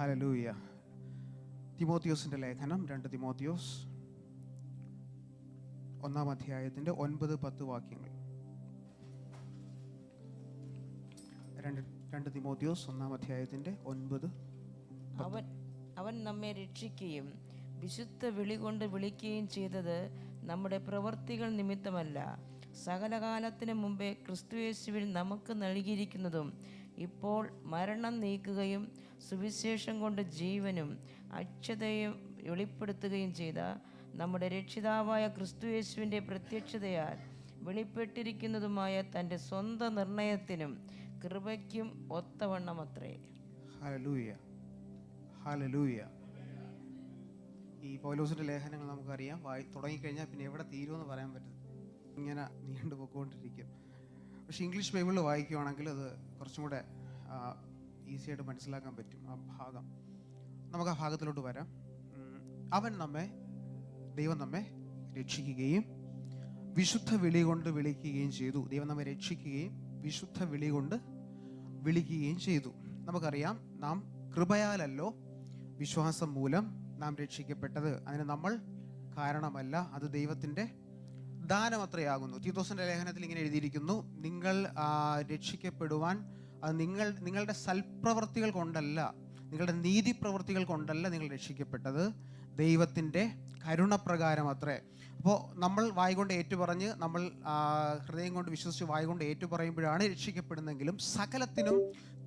Hallelujah. തിമോത്തിയോസിന്റെ ലേഖനം 2 തിമോത്തിയോസ് 1 അധ്യായത്തിന്റെ 9-10 വാക്യങ്ങൾ. 2 തിമോത്തിയോസ് 1 അധ്യായത്തിന്റെ 9. അവൻ നമ്മെ രക്ഷിക്കുകയും വിശുദ്ധ വിളി കൊണ്ട് വിളിക്കുകയും ചെയ്തത് നമ്മുടെ പ്രവൃത്തികൾ നിമിത്തമല്ല, സകലകാലത്തിന് മുമ്പേ ക്രിസ്തുയേശുവിൽ നമുക്ക് നൽകിയിരിക്കുന്നതും ഇപ്പോൾ മരണം നീക്കുകയും സുവിശേഷം കൊണ്ട് ജീവനും അക്ഷതയും വെളിപ്പെടുത്തുകയും ചെയ്ത നമ്മുടെ രക്ഷിതാവായ ക്രിസ്തുയേശുവിൻ്റെ പ്രത്യക്ഷതയാൽ വെളിപ്പെട്ടിരിക്കുന്നതുമായ തൻ്റെ സ്വന്തം നിർണയത്തിനും കൃപയ്ക്കും ഒത്തവണ്ണമത്രേ. Hallelujah, hallelujah. ഈ പൗലോസിന്റെ ലേഖനങ്ങൾ നമുക്കറിയാം, തുടങ്ങിക്കഴിഞ്ഞാൽ പിന്നെ എവിടെ തീരുമെന്ന് പറയാൻ പറ്റും, ഇങ്ങനെ നീണ്ടുപോയിക്കൊണ്ടിരിക്കും. പക്ഷെ ഇംഗ്ലീഷ് ബൈബിളിൽ വായിക്കുകയാണെങ്കിൽ അത് കുറച്ചും കൂടെ ഈസി ആയിട്ട് മനസ്സിലാക്കാൻ പറ്റും ആ ഭാഗം. നമുക്ക് ആ ഭാഗത്തിലോട്ട് വരാം. ദൈവം നമ്മെ രക്ഷിക്കുകയും വിശുദ്ധ വിളി കൊണ്ട് വിളിക്കുകയും ചെയ്തു. ദൈവം നമ്മെ രക്ഷിക്കുകയും വിശുദ്ധ വിളി കൊണ്ട് വിളിക്കുകയും ചെയ്തു. നമുക്കറിയാം, നാം കൃപയാലല്ലോ വിശ്വാസം മൂലം നാം രക്ഷിക്കപ്പെട്ടത്. അതിന് നമ്മൾ കാരണമല്ല, അത് ദൈവത്തിൻ്റെ ദാനമത്രയാകുന്നു. തീത്തോസിന്റെ ലേഖനത്തിൽ ഇങ്ങനെ എഴുതിയിരിക്കുന്നു, നിങ്ങൾ രക്ഷിക്കപ്പെടുവാൻ അത് നിങ്ങളുടെ സൽപ്രവൃത്തികൾ കൊണ്ടല്ല, നിങ്ങളുടെ നീതിപ്രവൃത്തികൾ കൊണ്ടല്ല നിങ്ങൾ രക്ഷിക്കപ്പെട്ടത്, ദൈവത്തിൻ്റെ കരുണപ്രകാരം അത്രേ. അപ്പോൾ നമ്മൾ വായ്കൊണ്ട് ഏറ്റുപറഞ്ഞ്, നമ്മൾ ഹൃദയം കൊണ്ട് വിശ്വസിച്ച് വായ്കൊണ്ട് ഏറ്റുപറയുമ്പോഴാണ് രക്ഷിക്കപ്പെടുന്നെങ്കിലും സകലത്തിനും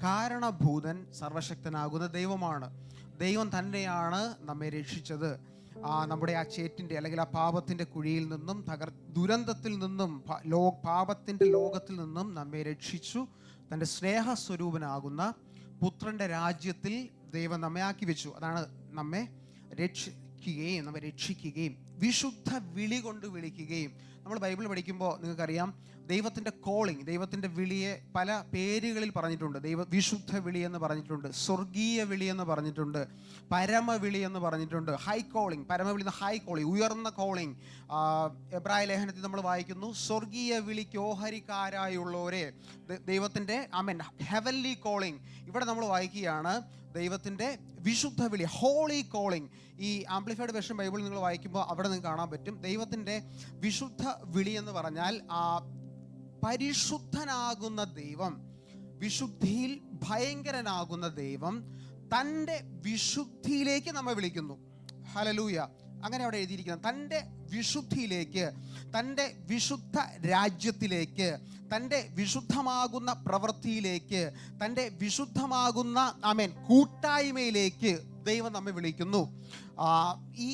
കാരണഭൂതൻ സർവശക്തനാകുന്ന ദൈവമാണ്. ദൈവം തന്നെയാണ് നമ്മെ രക്ഷിച്ചത്. നമ്മുടെ ആ ചേറ്റിൻ്റെ അല്ലെങ്കിൽ ആ പാപത്തിൻ്റെ കുഴിയിൽ നിന്നും ദുരന്തത്തിൽ നിന്നും പാപത്തിൻ്റെ ലോകത്തിൽ നിന്നും നമ്മെ രക്ഷിച്ചു. തൻ്റെ സ്നേഹസ്വരൂപനാകുന്ന പുത്രൻ്റെ രാജ്യത്തിൽ ദൈവം നമ്മെ ആക്കി വെച്ചു. അതാണ് നമ്മെ രക്ഷിക്കുകയും വിശുദ്ധ വിളി കൊണ്ട് വിളിക്കുകയും. നമ്മൾ ബൈബിൾ പഠിക്കുമ്പോൾ നിങ്ങൾക്കറിയാം, ദൈവത്തിൻ്റെ കോളിംഗ്, ദൈവത്തിൻ്റെ വിളിയെ പല പേരുകളിൽ പറഞ്ഞിട്ടുണ്ട്. വിശുദ്ധ വിളി എന്ന് പറഞ്ഞിട്ടുണ്ട്, സ്വർഗീയ വിളി എന്ന് പറഞ്ഞിട്ടുണ്ട്, പരമവിളി എന്ന് പറഞ്ഞിട്ടുണ്ട്, ഹൈ കോളിംഗ്, പരമവിളി എന്ന ഹൈ കോളിംഗ്, ഉയർന്ന കോളിംഗ്. എബ്രായ ലേഖനത്തിൽ നമ്മൾ വായിക്കുന്നു, സ്വർഗീയ വിളിക്ക് ഓഹരിക്കാരായുള്ളവരെ, ദൈവത്തിൻ്റെ ഹെവൻലി കോളിംഗ്. ഇവിടെ നമ്മൾ വായിക്കുകയാണ് ദൈവത്തിൻ്റെ വിശുദ്ധ വിളി, ഹോളി കോളിംഗ്. ഈ ആംപ്ലിഫൈഡ് വെർഷൻ ബൈബിൾ നിങ്ങൾ വായിക്കുമ്പോൾ അവിടെ നിങ്ങൾക്ക് കാണാൻ പറ്റും, ദൈവത്തിൻ്റെ വിശുദ്ധ വിളി എന്ന് പറഞ്ഞാൽ പരിശുദ്ധനാകുന്ന ദൈവം, വിശുദ്ധിയിൽ ഭയങ്കരനാകുന്ന ദൈവം തൻ്റെ വിശുദ്ധിയിലേക്ക് നമ്മെ വിളിക്കുന്നു. ഹല്ലേലൂയ. അങ്ങനെ അവിടെ എഴുതിയിരിക്കുന്നത്, തൻ്റെ വിശുദ്ധിയിലേക്ക്, തൻ്റെ വിശുദ്ധ രാജ്യത്തിലേക്ക്, തൻ്റെ വിശുദ്ധമാകുന്ന പ്രവൃത്തിയിലേക്ക്, തൻ്റെ വിശുദ്ധമാകുന്ന കൂട്ടായ്മയിലേക്ക് ദൈവം നമ്മെ വിളിക്കുന്നു. ഈ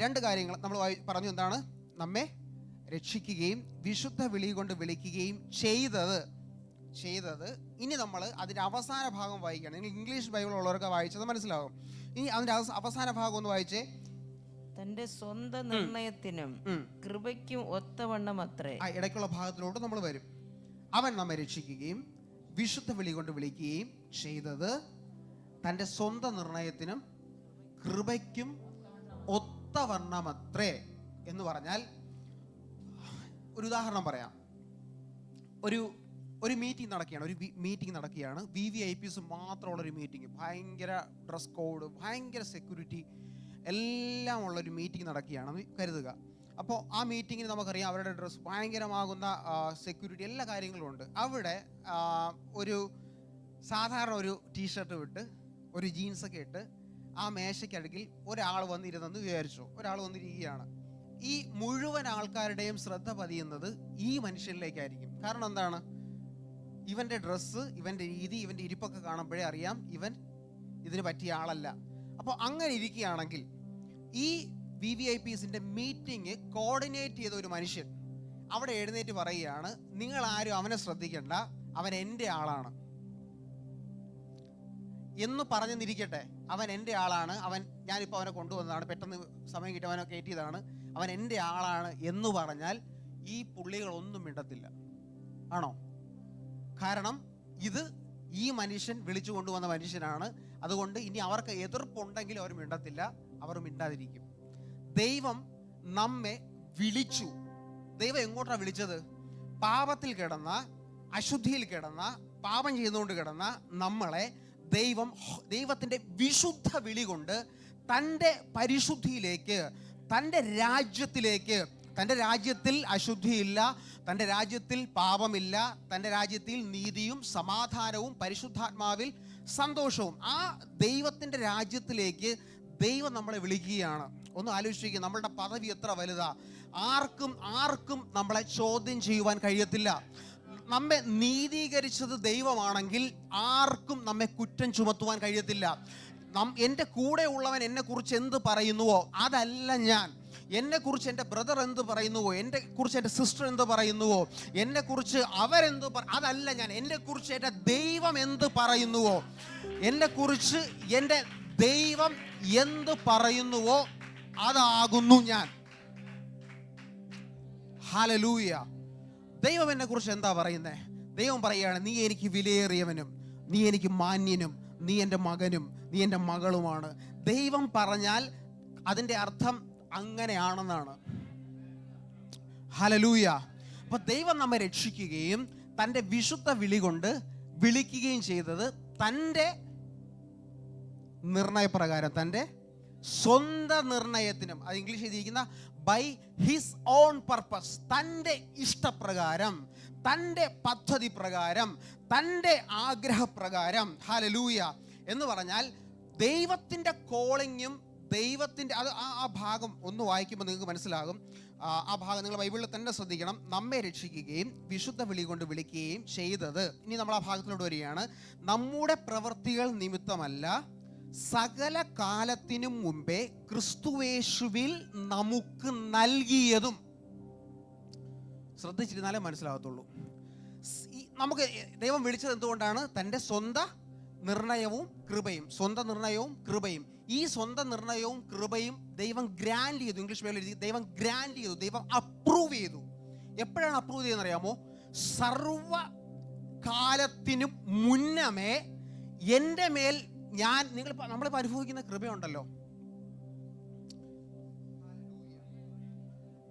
രണ്ട് കാര്യങ്ങൾ നമ്മൾ പറഞ്ഞു. എന്താണ്? നമ്മെ രക്ഷിക്കുകയും വിശുദ്ധ വിളി കൊണ്ട് വിളിക്കുകയും ചെയ്തത്. ഇനി നമ്മൾ അതിൻ്റെ അവസാന ഭാഗം വായിക്കുകയാണ്. നിങ്ങൾ ഇംഗ്ലീഷ് ബൈബിൾ ഉള്ളവർക്ക് വായിച്ചത് മനസ്സിലാകും. ഇനി അതിൻ്റെ അവസാന ഭാഗം ഒന്ന് വായിച്ചേ. തന്റെ സ്വന്തം നിർണയത്തിനും കൃപയ്ക്കും ഒത്തവണ്ണം അത്രേ. ഇടയ്ക്കുള്ള ഭാഗത്തിലോട്ട് നമ്മൾ വരും. അവൻ നമ്മെ രക്ഷിക്കുകയും വിശുദ്ധ വിളി കൊണ്ട് വിളിക്കുകയും ചെയ്തത് തൻ്റെ സ്വന്തം നിർണയത്തിനും കൃപയ്ക്കും ഒത്തവണ്ണമത്രേ എന്ന് പറഞ്ഞാൽ, ഒരു ഉദാഹരണം പറയാം. ഒരു മീറ്റിംഗ് നടക്കുകയാണ്. VVIPs മാത്രമുള്ളൊരു മീറ്റിംഗ്, ഭയങ്കര ഡ്രസ് കോഡ്, ഭയങ്കര സെക്യൂരിറ്റി എല്ലാം ഉള്ളൊരു മീറ്റിംഗ് നടക്കുകയാണെന്ന് കരുതുക. അപ്പോൾ ആ മീറ്റിങ്ങിന് നമുക്കറിയാം, അവരുടെ ഡ്രസ്സ് ഭയങ്കരമാകുന്ന സെക്യൂരിറ്റി, എല്ലാ കാര്യങ്ങളും ഉണ്ട്. അവിടെ സാധാരണ ഒരു ടീഷർട്ട് വിട്ട് ഒരു ജീൻസൊക്കെ ഇട്ട് ആ മേശയ്ക്കടുക്കിൽ ഒരാൾ വന്നിരുന്നെന്ന് വിചാരിച്ചു. ഒരാൾ വന്നിരിക്കുകയാണ്. ഈ മുഴുവൻ ആൾക്കാരുടെയും ശ്രദ്ധ പതിയുന്നത് ഈ മനുഷ്യനിലേക്കായിരിക്കും. കാരണം എന്താണ്? ഇവൻ്റെ ഡ്രസ്സ്, ഇവൻ്റെ രീതി, ഇവൻ്റെ ഇരിപ്പൊക്കെ കാണുമ്പോഴേ അറിയാം ഇവൻ ഇതിന് പറ്റിയ ആളല്ല. അപ്പോൾ അങ്ങനെ ഇരിക്കുകയാണെങ്കിൽ ഈ VVIPസിൻ്റെ മീറ്റിംഗ് കോർഡിനേറ്റ് ചെയ്ത ഒരു മനുഷ്യൻ അവിടെ എഴുന്നേറ്റ് പറയുകയാണ്, നിങ്ങൾ ആരും അവനെ ശ്രദ്ധിക്കേണ്ട, അവൻ എൻ്റെ ആളാണ് എന്ന് പറഞ്ഞെന്നിരിക്കട്ടെ. അവൻ എൻ്റെ ആളാണ്, ഞാനിപ്പോൾ അവനെ കൊണ്ടുവന്നതാണ്, പെട്ടെന്ന് സമയം കിട്ടി അവനെ കയറ്റിയതാണ്, അവൻ എൻ്റെ ആളാണ് എന്ന് പറഞ്ഞാൽ ഈ പുള്ളികളൊന്നും മിണ്ടത്തില്ല. ആണോ? കാരണം ഇത് ഈ മനുഷ്യൻ വിളിച്ചു കൊണ്ടുവന്ന മനുഷ്യനാണ്. അതുകൊണ്ട് ഇനി അവർക്ക് എതിർപ്പുണ്ടെങ്കിലും അവർ മിണ്ടത്തില്ല, അവർ മിണ്ടാതിരിക്കും. ദൈവം നമ്മെ വിളിച്ചു. ദൈവം എങ്ങോട്ടാണ് വിളിച്ചത്? പാപത്തിൽ കിടന്ന, അശുദ്ധിയിൽ കിടന്ന, പാപം ചെയ്തുകൊണ്ട് കിടന്ന നമ്മളെ ദൈവത്തിൻ്റെ വിശുദ്ധ വിളി കൊണ്ട് തൻ്റെ പരിശുദ്ധിയിലേക്ക്, തൻ്റെ രാജ്യത്തിലേക്ക്, തൻ്റെ രാജ്യത്തിൽ അശുദ്ധിയില്ല, തൻ്റെ രാജ്യത്തിൽ പാപമില്ല, തൻ്റെ രാജ്യത്തിൽ നീതിയും സമാധാനവും പരിശുദ്ധാത്മാവിൽ സന്തോഷവും, ആ ദൈവത്തിൻ്റെ രാജ്യത്തിലേക്ക് ദൈവം നമ്മളെ വിളിക്കുകയാണ്. ഒന്ന് ആലോചിക്കുക, നമ്മളുടെ പദവി എത്ര വലുതാ. ആർക്കും നമ്മളെ ചോദ്യം ചെയ്യുവാൻ കഴിയത്തില്ല. നമ്മെ നീതീകരിച്ചത് ദൈവമാണെങ്കിൽ ആർക്കും നമ്മെ കുറ്റം ചുമത്തുവാൻ കഴിയത്തില്ല. എൻ്റെ കൂടെ ഉള്ളവൻ എന്നെക്കുറിച്ച് എന്ത് പറയുന്നുവോ അതല്ല ഞാൻ. എന്നെക്കുറിച്ച് എൻ്റെ ബ്രദർ എന്ത് പറയുന്നുവോ, എന്നെക്കുറിച്ച് എൻ്റെ സിസ്റ്റർ എന്ത് പറയുന്നുവോ, എന്നെക്കുറിച്ച് അവരെന്ത് അതല്ല ഞാൻ. എന്നെക്കുറിച്ച് എൻ്റെ ദൈവം എന്ത് പറയുന്നുവോ, എന്നെക്കുറിച്ച് എൻ്റെ ദൈവം എന്ത് പറയുന്നുവോ അതാകുന്നു ഞാൻ. ഹല്ലേലൂയ. ദൈവം എന്നെക്കുറിച്ച് എന്താ പറയുന്നത്? ദൈവം പറയുകയാണ്, നീ എനിക്ക് വിലയേറിയവനും, നീ എനിക്ക് മാന്യനും, നീ എൻ്റെ മകനും, നീ എൻ്റെ മകളുമാണ്. ദൈവം പറഞ്ഞാൽ അതിൻ്റെ അർത്ഥം അങ്ങനെയാണെന്നാണ്. ഹല്ലേലൂയ. അപ്പൊ ദൈവം നമ്മെ രക്ഷിക്കുകയും തൻ്റെ വിശുദ്ധ വിളി കൊണ്ട് വിളിക്കുകയും ചെയ്തത് തൻ്റെ നിർണയപ്രകാരം, തൻ്റെ സ്വന്തം നിർണയത്തിനും, അത് ഇംഗ്ലീഷ് എഴുതിയിരിക്കുന്ന ബൈ ഹിസ് ഓൺ പർപ്പസ്, തൻ്റെ ഇഷ്ടപ്രകാരം, തൻ്റെ പദ്ധതി പ്രകാരം, തൻ്റെ ആഗ്രഹപ്രകാരം. ഹല്ലേലൂയ. എന്ന് പറഞ്ഞാൽ ദൈവത്തിൻ്റെ കോളിങ്ങും ദൈവത്തിൻ്റെ അത് ആ ഭാഗം ഒന്ന് വായിക്കുമ്പോൾ നിങ്ങൾക്ക് മനസ്സിലാകും. ആ ഭാഗം നിങ്ങൾ ബൈബിളിൽ തന്നെ ശ്രദ്ധിക്കണം. നമ്മെ രക്ഷിക്കുകയും വിശുദ്ധ വിളി കൊണ്ട് വിളിക്കുകയും ചെയ്തത്. ഇനി നമ്മൾ ആ ഭാഗത്തിലോട്ട് വരികയാണ്. നമ്മുടെ പ്രവൃത്തികൾ നിമിത്തമല്ല, സകല കാലത്തിനും മുമ്പേ ക്രിസ്തുവേശുവിൽ നമുക്ക് നൽകിയതും. ശ്രദ്ധിച്ചിരുന്നാലേ മനസ്സിലാകത്തുള്ളൂ. നമുക്ക് ദൈവം വിളിച്ചത് എന്തുകൊണ്ടാണ്? തൻ്റെ സ്വന്തം നിർണയവും കൃപയും. സ്വന്തം നിർണയവും കൃപയും. ഈ സ്വന്തം നിർണയവും കൃപയും ദൈവം ഗ്രാൻഡ് ചെയ്തു. ഇംഗ്ലീഷ് ബൈബിളിൽ എഴുതി ദൈവം ഗ്രാൻഡ് ചെയ്തു, ദൈവം അപ്രൂവ് ചെയ്തു. എപ്പോഴാണ് അപ്രൂവ് ചെയ്തതെന്ന് അറിയാമോ? സർവ കാലത്തിനും മുന്നമേ എൻ്റെ മേൽ നമ്മളിപ്പോൾ അനുഭവിക്കുന്ന കൃപയുണ്ടല്ലോ,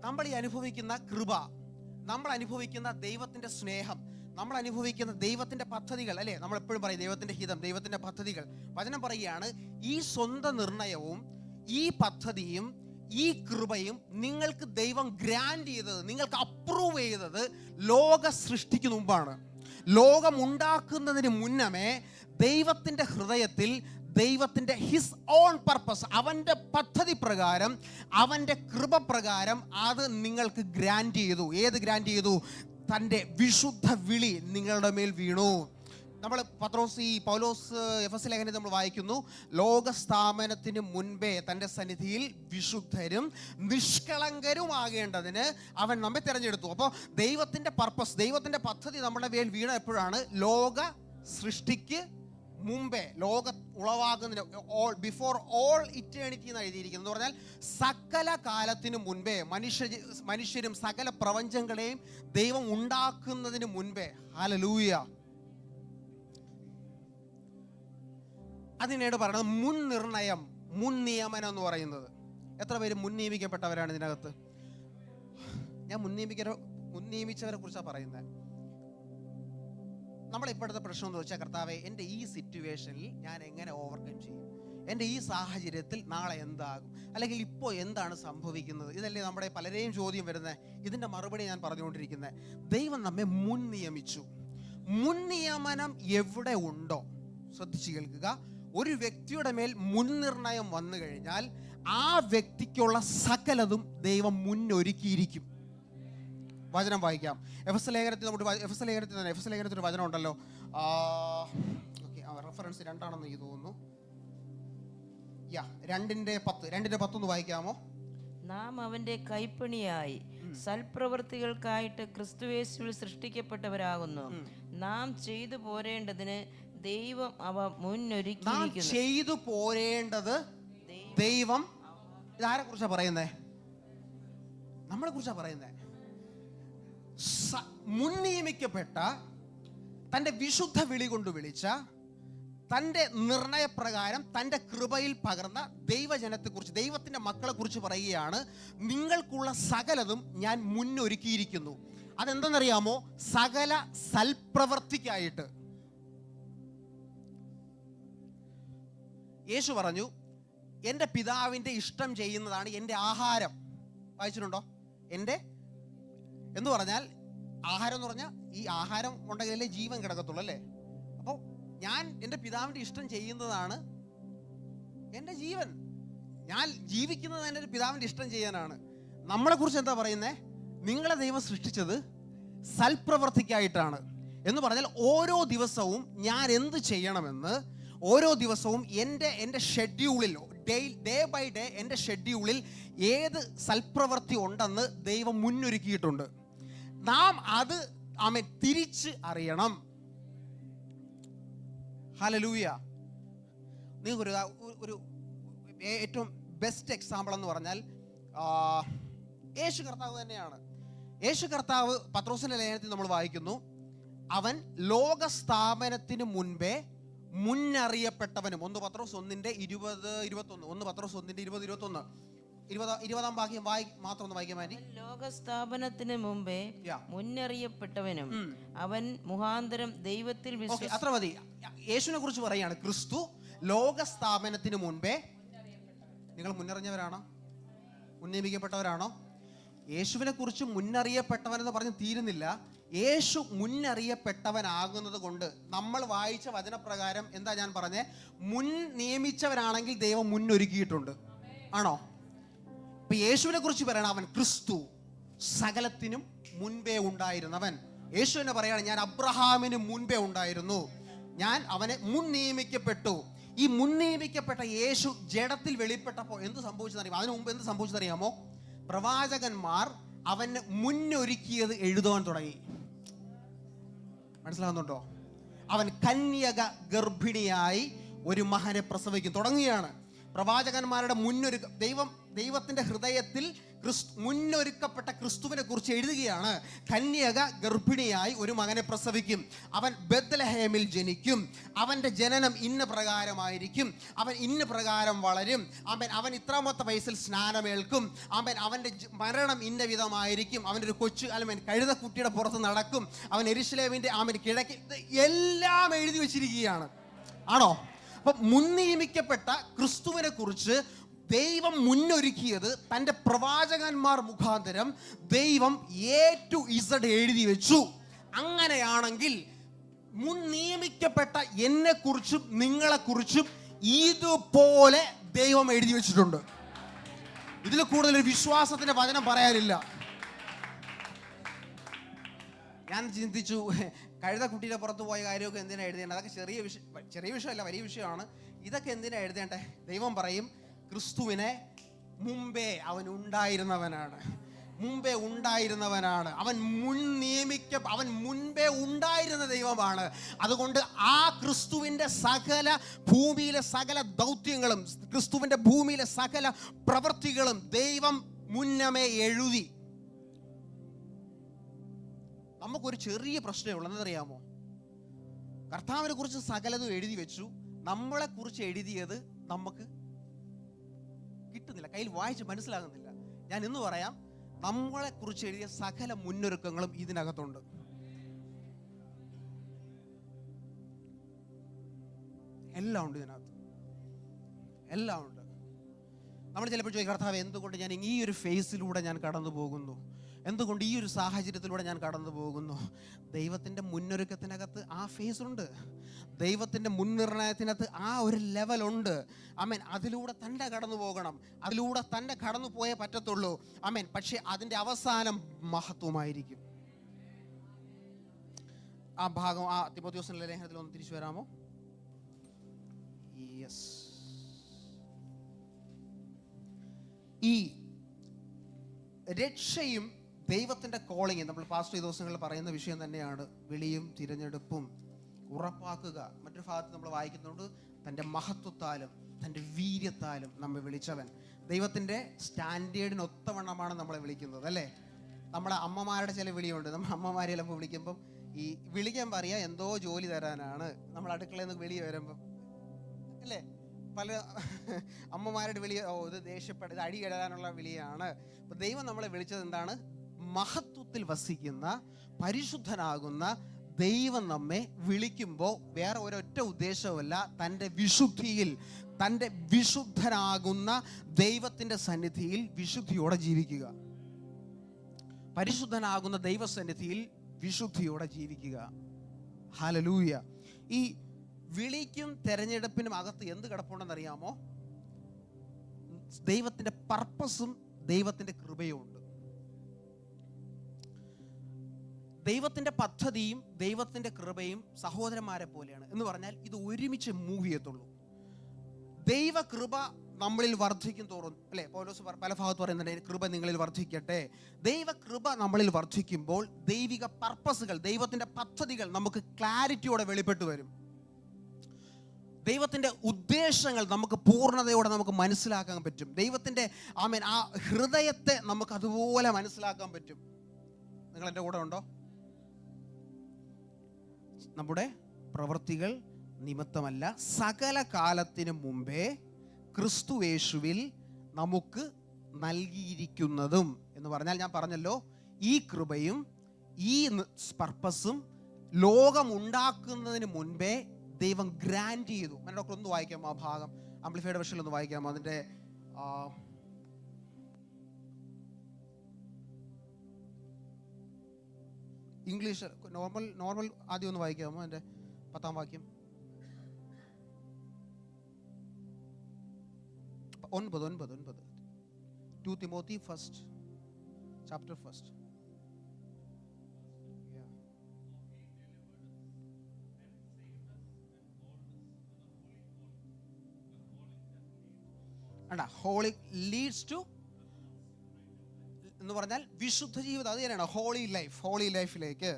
നമ്മൾ ഈ അനുഭവിക്കുന്ന കൃപ, നമ്മൾ അനുഭവിക്കുന്ന ദൈവത്തിൻ്റെ സ്നേഹം, നമ്മൾ അനുഭവിക്കുന്ന ദൈവത്തിൻ്റെ പദ്ധതികൾ, അല്ലേ? നമ്മൾ എപ്പോഴും പറയും ദൈവത്തിൻ്റെ ഹിതം, ദൈവത്തിൻ്റെ പദ്ധതികൾ. വചനം പറയുകയാണ്, ഈ സ്വന്തം നിർണയവും ഈ പദ്ധതിയും ഈ കൃപയും നിങ്ങൾക്ക് ദൈവം ഗ്രാൻഡ് ചെയ്തത്, നിങ്ങൾക്ക് അപ്രൂവ് ചെയ്തത് ലോക സൃഷ്ടിക്ക് മുമ്പാണ്. ലോകം ഉണ്ടാക്കുന്നതിന് മുന്നമേ ദൈവത്തിൻ്റെ ഹൃദയത്തിൽ, ദൈവത്തിൻ്റെ ഹിസ് ഓൺ പർപ്പസ്, അവൻ്റെ പദ്ധതി പ്രകാരം, അവൻ്റെ കൃപ പ്രകാരം അത് നിങ്ങൾക്ക് ഗ്രാൻഡ് ചെയ്തു. ഏത് ഗ്രാൻഡ് ചെയ്തു? തൻ്റെ വിശുദ്ധ വിളി നിങ്ങളുടെ മേൽ വീണു. നമ്മൾ പൗലോസ് എഫെസ്യ ലേഖനത്തിൽ നമ്മൾ വായിക്കുന്നു, ലോകസ്ഥാപനത്തിന് മുൻപേ തൻ്റെ സന്നിധിയിൽ വിശുദ്ധരും നിഷ്കളങ്കരുമാകേണ്ടതിന് അവൻ നമ്മെ തിരഞ്ഞെടുത്തു. അപ്പോൾ ദൈവത്തിൻ്റെ പർപ്പസ്, ദൈവത്തിൻ്റെ പദ്ധതി നമ്മുടെ മേൽ വീണ എപ്പോഴാണ്? ലോക സൃഷ്ടിക്ക് മുമ്പേ, ലോക ഉളവാകുന്നതിന് ബിഫോർ ഓൾ ഇറ്റേണിറ്റി എന്ന് എഴുതിയിരിക്കുന്നത്. എന്ന് പറഞ്ഞാൽ സകല കാലത്തിനു മുൻപേ, മനുഷ്യരും സകല പ്രപഞ്ചങ്ങളെയും ദൈവം ഉണ്ടാക്കുന്നതിന് മുൻപേ. ഹല്ലേലൂയ. അതിനോട് പറയുന്നത് മുൻ നിർണയം, മുൻ നിയമനം എന്ന് പറയുന്നത്. എത്ര പേര് മുൻ നിയമിക്കപ്പെട്ടവരാണ് ഇതിനകത്ത്? ഞാൻ മുൻ നിയമിച്ചവരെ കുറിച്ചാണ് പറയുന്നത്. നമ്മളിപ്പോഴത്തെ പ്രശ്നം എന്ന് വെച്ചാൽ, കർത്താവേ, എൻ്റെ ഈ സിറ്റുവേഷനിൽ ഞാൻ എങ്ങനെ ഓവർകം ചെയ്യും? എൻ്റെ ഈ സാഹചര്യത്തിൽ നാളെ എന്താകും? അല്ലെങ്കിൽ ഇപ്പോൾ എന്താണ് സംഭവിക്കുന്നത്? ഇതല്ലേ നമ്മുടെ പലരെയും ചോദ്യം വരുന്നത്. ഇതിൻ്റെ മറുപടി ഞാൻ പറഞ്ഞുകൊണ്ടിരിക്കുന്നത്, ദൈവം നമ്മെ മുൻ നിയമിച്ചു. മുൻ നിയമനം എവിടെ ഉണ്ടോ, ശ്രദ്ധിച്ച് കേൾക്കുക. ഒരു വ്യക്തിയുടെ മേൽ മുൻനിർണയം വന്നു കഴിഞ്ഞാൽ ആ വ്യക്തിക്കുള്ള സകലതും ദൈവം മുന്നൊരുക്കിയിരിക്കും. വചനം വായിക്കാം. എഫെസ്യ ലേഖനത്തിൽ ഒരു വചനം ഉണ്ടല്ലോ. റെഫറൻസ് 2 എനിക്ക് തോന്നുന്നു. 2:10 ഒന്ന് വായിക്കാമോ? നാം അവന്റെ കൈപ്പണിയായി സൽപ്രവൃത്തികൾക്കായിട്ട് ക്രിസ്തുയേശുവിൽ സൃഷ്ടിക്കപ്പെട്ടവരാകുന്നു. നാം ചെയ്തു പോരേണ്ടതിന് ദൈവം അവ മുന്നൊരുക്കിയിരിക്കുന്നു. ചെയ്തു പോരേണ്ടത് ദൈവം. ഇതാരെ കുറിച്ചാ പറയുന്നേ? നമ്മളെ കുറിച്ചാ പറയുന്നേ. മുൻ നിയമിക്കപ്പെട്ട, തൻ്റെ വിശുദ്ധ വിളി കൊണ്ട് വിളിച്ച, തൻ്റെ നിർണയപ്രകാരം തൻ്റെ കൃപയിൽ പകർന്ന ദൈവജനത്തെക്കുറിച്ച്, ദൈവത്തിൻ്റെ മക്കളെ കുറിച്ച് പറയുകയാണ്, നിങ്ങൾക്കുള്ള സകലതും ഞാൻ മുന്നൊരുക്കിയിരിക്കുന്നു. അതെന്തെന്നറിയാമോ? സകല സൽപ്രവർത്തിക്കായിട്ട്. യേശു പറഞ്ഞു, എൻ്റെ പിതാവിൻ്റെ ഇഷ്ടം ചെയ്യുന്നതാണ് എൻ്റെ ആഹാരം. വായിച്ചിട്ടുണ്ടോ? എൻ്റെ എന്ന് പറഞ്ഞാൽ ആഹാരം എന്ന് പറഞ്ഞാൽ ഈ ആഹാരം ഉണ്ടെങ്കിലല്ലേ ജീവൻ കിടക്കത്തുള്ളൂ, അല്ലേ? അപ്പോൾ ഞാൻ എൻ്റെ പിതാവിൻ്റെ ഇഷ്ടം ചെയ്യുന്നതാണ് എൻ്റെ ജീവൻ. ഞാൻ ജീവിക്കുന്നത് എൻ്റെ പിതാവിൻ്റെ ഇഷ്ടം ചെയ്യാനാണ്. നമ്മളെക്കുറിച്ച് എന്താ പറയുന്നത്? നിങ്ങളെ ദൈവം സൃഷ്ടിച്ചത് സൽപ്രവർത്തിക്കായിട്ടാണ് എന്ന് പറഞ്ഞാൽ ഓരോ ദിവസവും ഞാൻ എന്ത് ചെയ്യണമെന്ന്, ഓരോ ദിവസവും എൻ്റെ ഷെഡ്യൂളിൽ, ഡേ ബൈ ഡേ എൻ്റെ ഷെഡ്യൂളിൽ ഏത് സൽപ്രവൃത്തി ഉണ്ടെന്ന് ദൈവം മുന്നൊരുക്കിയിട്ടുണ്ട്. നാം അത് തിരിച്ച് അറിയണം. ഹല്ലേലൂയ. നിങ്ങൾക്കൊരു ഒരു ഏറ്റവും ബെസ്റ്റ് എക്സാമ്പിൾ എന്ന് പറഞ്ഞാൽ യേശു കർത്താവ് തന്നെയാണ്. യേശു കർത്താവ് പത്രോസിന്റെ ലേഖനത്തിൽ നമ്മൾ വായിക്കുന്നു, അവൻ ലോകസ്ഥാപനത്തിന് മുൻപേ മുന്നറിയപ്പെട്ടവനും. 1 പത്രോസ് 1:20-21. 1 പത്രോസ് 1:20-21. 20-ാം വാക്യം മാത്രം ഒന്ന് വായിക്കാൻ വേണ്ടി. ലോകസ്ഥാപനത്തിന് മുമ്പേ മുന്നറിയപ്പെട്ടവനും അവൻ മുഖാന്തരം ദൈവത്തിൽ അത്ര മതി. യേശുവിനെ കുറിച്ച് പറയാണ്, ക്രിസ്തു ലോകസ്ഥാപനത്തിന് മുൻപേ. നിങ്ങൾ മുന്നറിഞ്ഞവരാണോ? മുന്നേമിക്കപ്പെട്ടവരാണോ? യേശുവിനെ കുറിച്ച് മുന്നറിയപ്പെട്ടവനെന്ന് പറഞ്ഞ് തീരുന്നില്ല. യേശു മുന്നറിയപ്പെട്ടവനാകുന്നത് കൊണ്ട് നമ്മൾ വായിച്ച വചനപ്രകാരം എന്താ ഞാൻ പറഞ്ഞേ? മുൻ നിയമിച്ചവരാണെങ്കിൽ ദൈവം മുന്നൊരുക്കിയിട്ടുണ്ട്. ആണോ? ഇപ്പൊ യേശുവിനെ കുറിച്ച് പറയണം, അവൻ ക്രിസ്തു സകലത്തിനും മുൻപേ ഉണ്ടായിരുന്നവൻ. യേശു എന്നെ പറയാണ്, ഞാൻ അബ്രഹാമിന് മുൻപേ ഉണ്ടായിരുന്നു, ഞാൻ അവനെ മുൻ നിയമിക്കപ്പെട്ടു. ഈ മുൻ നിയമിക്കപ്പെട്ട യേശു ജഡത്തിൽ വെളിപ്പെട്ടപ്പോൾ എന്ത് സംഭവിച്ചതറിയാമോ? അതിനു മുമ്പ് എന്ത് സംഭവിച്ചതറിയാമോ? പ്രവാചകന്മാർ അവന് മുന്നൊരുക്കിയത് എഴുതുവാൻ തുടങ്ങി. മനസ്സിലാകുന്നുണ്ടോ? അവൻ കന്യക ഗർഭിണിയായി ഒരു മകനെ പ്രസവിക്കും തുടങ്ങുകയാണ്. പ്രവാചകന്മാരുടെ ദൈവത്തിന്റെ ഹൃദയത്തിൽ മുന്നൊരുക്കപ്പെട്ട ക്രിസ്തുവിനെ കുറിച്ച് എഴുതുകയാണ്. കന്യക ഗർഭിണിയായി ഒരു മകനെ പ്രസവിക്കും, അവൻ ബെത്ലഹേമിൽ ജനിക്കും, അവന്റെ ജനനം ഇന്ന പ്രകാരമായിരിക്കും, അവൻ ഇന്ന പ്രകാരം വളരും, അവൻ ഇത്രാമത്തെ വയസ്സിൽ സ്നാനമേൽക്കും, അവന്റെ മരണം ഇന്ന വിധമായിരിക്കും, അവനൊരു കൊച്ചു കഴുതക്കുട്ടിയുടെ പുറത്ത് നടക്കും, അവൻ യെരൂശലേമിന്റെ കിഴക്ക്, എല്ലാം എഴുതി വെച്ചിരിക്കുകയാണ്. ആണോ? അപ്പൊ മുൻനിയമിക്കപ്പെട്ട ക്രിസ്തുവിനെ കുറിച്ച് ദൈവം മുന്നൊരുക്കിയത് തൻ്റെ പ്രവാചകന്മാർ മുഖാന്തരം ദൈവം A to Z എഴുതി വെച്ചു. അങ്ങനെയാണെങ്കിൽ മുൻ നിയമിക്കപ്പെട്ട എന്നെ കുറിച്ചും നിങ്ങളെക്കുറിച്ചും ഇതുപോലെ ദൈവം എഴുതി വെച്ചിട്ടുണ്ട്. ഇതിൽ കൂടുതൽ ഒരു വിശ്വാസത്തിന്റെ വചനം പറയാനില്ല. ഞാൻ ചിന്തിച്ചു, കഴുതക്കുട്ടിയുടെ പുറത്ത് പോയ കാര്യമൊക്കെ എന്തിനാണ് എഴുതേണ്ടത്? അതൊക്കെ ചെറിയ വിഷയമല്ല, വലിയ വിഷയമാണ്. ഇതൊക്കെ എന്തിനാണ് എഴുതേണ്ടേ? ദൈവം പറയും, ക്രിസ്തുവിനെ മുമ്പേ അവൻ ഉണ്ടായിരുന്നവനാണ്, മുമ്പേ ഉണ്ടായിരുന്നവനാണ്, അവൻ അവൻ മുൻപേ ഉണ്ടായിരുന്ന ദൈവമാണ്. അതുകൊണ്ട് ആ ക്രിസ്തുവിൻ്റെ ഭൂമിയിലെ സകല ദൗത്യങ്ങളും, ക്രിസ്തുവിൻ്റെ ഭൂമിയിലെ സകല പ്രവൃത്തികളും ദൈവം മുന്നമേ എഴുതി. നമുക്കൊരു ചെറിയ പ്രശ്നമേ ഉള്ളൂ, എന്നറിയാമോ? കർത്താവിനെ കുറിച്ച് സകലതും എഴുതി വെച്ചു, നമ്മളെ കുറിച്ച് എഴുതിയത് നമുക്ക് കിട്ടുന്നില്ല, കയ്യിൽ വായിച്ച് മനസ്സിലാകുന്നില്ല. ഞാൻ ഇന്ന് പറയാം, നമ്മളെ കുറിച്ച് എഴുതിയ സകല മുന്നൊരുക്കങ്ങളും ഇതിനകത്തുണ്ട്. എല്ലാം ഉണ്ട് ഇതിനകത്ത്, എല്ലാം ഉണ്ട്. നമ്മൾ ചിലപ്പോൾ ചോദിക്കും, കർത്താവ് എന്തുകൊണ്ട് ഞാൻ ഈ ഒരു ഫേസിലൂടെ ഞാൻ കടന്നു പോകുന്നു, എന്തുകൊണ്ട് ഈ ഒരു സാഹചര്യത്തിലൂടെ ഞാൻ കടന്നു പോകുന്നു? ദൈവത്തിൻ്റെ മുന്നൊരുക്കത്തിനകത്ത് ആ ഫേസ് ഉണ്ട്, ദൈവത്തിൻ്റെ മുൻനിർണയത്തിനകത്ത് ആ ഒരു ലെവലുണ്ട്. അതിലൂടെ തന്നെ കടന്നു പോകണം, അതിലൂടെ തന്നെ കടന്നു പോയേ പറ്റത്തുള്ളൂ. പക്ഷെ അതിൻ്റെ അവസാനം മഹത്വമായിരിക്കും. ആ ഭാഗം, ആ തിമോഥെയോസിന്റെ ലേഖനത്തിൽ ഒന്ന് തിരിച്ചു വരാമോ? യെസ്. ഈ രക്ഷയും ദൈവത്തിൻ്റെ കോളിങ് നമ്മൾ പാസ്റ്റ് ഈ ദിവസങ്ങളിൽ പറയുന്ന വിഷയം തന്നെയാണ്. വിളിയും തിരഞ്ഞെടുപ്പും ഉറപ്പാക്കുക. മറ്റൊരു ഭാഗത്ത് നമ്മൾ വായിക്കുന്നുണ്ട്, തൻ്റെ മഹത്വത്താലും തൻ്റെ വീര്യത്താലും നമ്മെ വിളിച്ചവൻ. ദൈവത്തിൻ്റെ സ്റ്റാൻഡേർഡിന് ഒത്തവണ്ണമാണ് നമ്മളെ വിളിക്കുന്നത്, അല്ലേ? നമ്മളെ അമ്മമാരുടെ ചില വിളിയുണ്ട്. നമ്മൾ അമ്മമാരെ ചിലപ്പോൾ വിളിക്കുമ്പം ഈ വിളിക്കാൻ പറയുക എന്തോ ജോലി തരാനാണ്. നമ്മൾ അടുക്കളയിൽ നിന്ന് വിളി വരുമ്പം, അല്ലേ? പല അമ്മമാരുടെ വിളി, ഇത് ദേഷ്യപ്പെടുക, ഇത് അടി ഇടാനുള്ള വിളിയാണ്. അപ്പം ദൈവം നമ്മളെ വിളിച്ചത് എന്താണ്? മഹത്വത്തിൽ വസിക്കുന്ന പരിശുദ്ധനാകുന്ന ദൈവം നമ്മെ വിളിക്കുമ്പോൾ വേറെ ഒരൊറ്റ ഉദ്ദേശവുമല്ല, തൻ്റെ വിശുദ്ധിയിൽ, തൻ്റെ വിശുദ്ധനാകുന്ന ദൈവത്തിൻ്റെ സന്നിധിയിൽ വിശുദ്ധിയോടെ ജീവിക്കുക. പരിശുദ്ധനാകുന്ന ദൈവസന്നിധിയിൽ വിശുദ്ധിയോടെ ജീവിക്കുക. ഹല്ലേലൂയ. ഈ വിളിക്കും തെരഞ്ഞെടുപ്പിനും അകത്ത് എന്ത് കിടപ്പുണ്ടെന്നറിയാമോ? ദൈവത്തിൻ്റെ പർപ്പസും ദൈവത്തിൻ്റെ കൃപയും ഉണ്ട്. ദൈവത്തിൻ്റെ പദ്ധതിയും ദൈവത്തിൻ്റെ കൃപയും സഹോദരന്മാരെ പോലെയാണ്. എന്ന് പറഞ്ഞാൽ ഇത് ഒരുമിച്ച് മൂവ് ചെയ്യത്തുള്ളൂ. ദൈവകൃപ നമ്മളിൽ വർദ്ധിക്കും തോറും, അല്ലേ, പൗലോസ് പല ഭാഗത്ത് പറയുന്നുണ്ട്, കൃപ നിങ്ങളിൽ വർദ്ധിക്കട്ടെ. ദൈവകൃപ നമ്മളിൽ വർദ്ധിക്കുമ്പോൾ ദൈവിക പർപ്പസുകൾ, ദൈവത്തിൻ്റെ പദ്ധതികൾ നമുക്ക് ക്ലാരിറ്റിയോടെ വെളിപ്പെട്ട് വരും. ദൈവത്തിൻ്റെ ഉദ്ദേശങ്ങൾ നമുക്ക് പൂർണ്ണതയോടെ നമുക്ക് മനസ്സിലാക്കാൻ പറ്റും. ദൈവത്തിൻ്റെ ആ ഹൃദയത്തെ നമുക്ക് അതുപോലെ മനസ്സിലാക്കാൻ പറ്റും. നിങ്ങൾ എൻ്റെ കൂടെ ഉണ്ടോ? നമ്മുടെ പ്രവൃത്തികൾ നിമിത്തമല്ല, സകല കാലത്തിനു മുമ്പേ ക്രിസ്തുയേശുവിൽ നമുക്ക് നൽകിയിരിക്കുന്നതും എന്ന് പറഞ്ഞാൽ, ഞാൻ പറഞ്ഞല്ലോ, ഈ കൃപയും ഈ പർപ്പസും ലോകം ഉണ്ടാക്കുന്നതിന് മുൻപേ ദൈവം ഗ്രാൻഡ് ചെയ്തു. ഡോക്ടർ ഒന്ന് വായിക്കാമോ ആ ഭാഗം? ആംപ്ലിഫൈഡ് വെർഷനിൽ ഒന്ന് വായിക്കാമോ? അതിൻ്റെ ഇംഗ്ലീഷ് നോർമൽ ആദ്യം ഒന്ന് വായിക്കാമോ? അതിൻ്റെ 10ാം വാക്യം, 9 2 Timothy 1st chapter 1st. Holy leads to എന്ന് പറഞ്ഞാൽ വിശുദ്ധ ജീവിതം. അത് തന്നെയാണ് ഹോളി ലൈഫിലേക്ക്.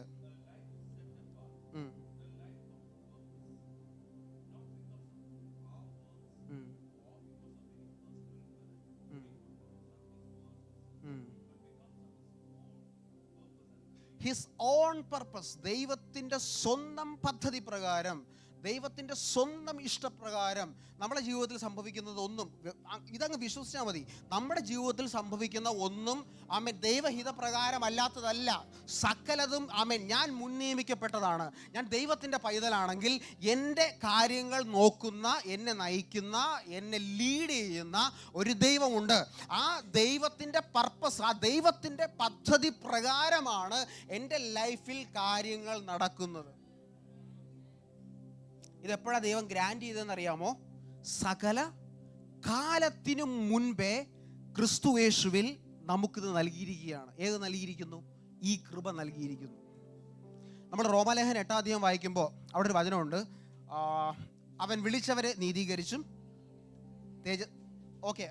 ഹിസ് ഓൺ പർപ്പസ്, ദൈവത്തിൻ്റെ സ്വന്തം പദ്ധതി പ്രകാരം, ദൈവത്തിൻ്റെ സ്വന്തം ഇഷ്ടപ്രകാരം നമ്മുടെ ജീവിതത്തിൽ സംഭവിക്കുന്നത് ഒന്നും, ഇതങ്ങ് വിശ്വസിച്ചാൽ മതി, നമ്മുടെ ജീവിതത്തിൽ സംഭവിക്കുന്ന ഒന്നും ദൈവഹിതപ്രകാരമല്ലാത്തതല്ല. സകലതും ഞാൻ മുൻനിയമിക്കപ്പെട്ടതാണ്. ഞാൻ ദൈവത്തിൻ്റെ പൈതലാണെങ്കിൽ എൻ്റെ കാര്യങ്ങൾ നോക്കുന്ന, എന്നെ നയിക്കുന്ന, എന്നെ ലീഡ് ചെയ്യുന്ന ഒരു ദൈവമുണ്ട്. ആ ദൈവത്തിൻ്റെ പർപ്പസ്, ആ ദൈവത്തിൻ്റെ പദ്ധതി പ്രകാരമാണ് എൻ്റെ ലൈഫിൽ കാര്യങ്ങൾ നടക്കുന്നത്. ഇതെപ്പോഴാണ് ദൈവം ഗ്രാൻഡ് ചെയ്തതെന്ന് അറിയാമോ? സകല കാലത്തിനു മുൻപേ ക്രിസ്തുയേശുവിൽ നമുക്കിത് നൽകിയിരിക്കുകയാണ്. ഏത് നൽകിയിരിക്കുന്നു? ഈ കൃപ നൽകിയിരിക്കുന്നു. നമ്മൾ റോമാലേഖനം 8ാം അധ്യായം വായിക്കുമ്പോൾ അവിടെ ഒരു വചനമുണ്ട്, അവൻ വിളിച്ചവരെ നീതീകരിച്ചും ഓക്കെ,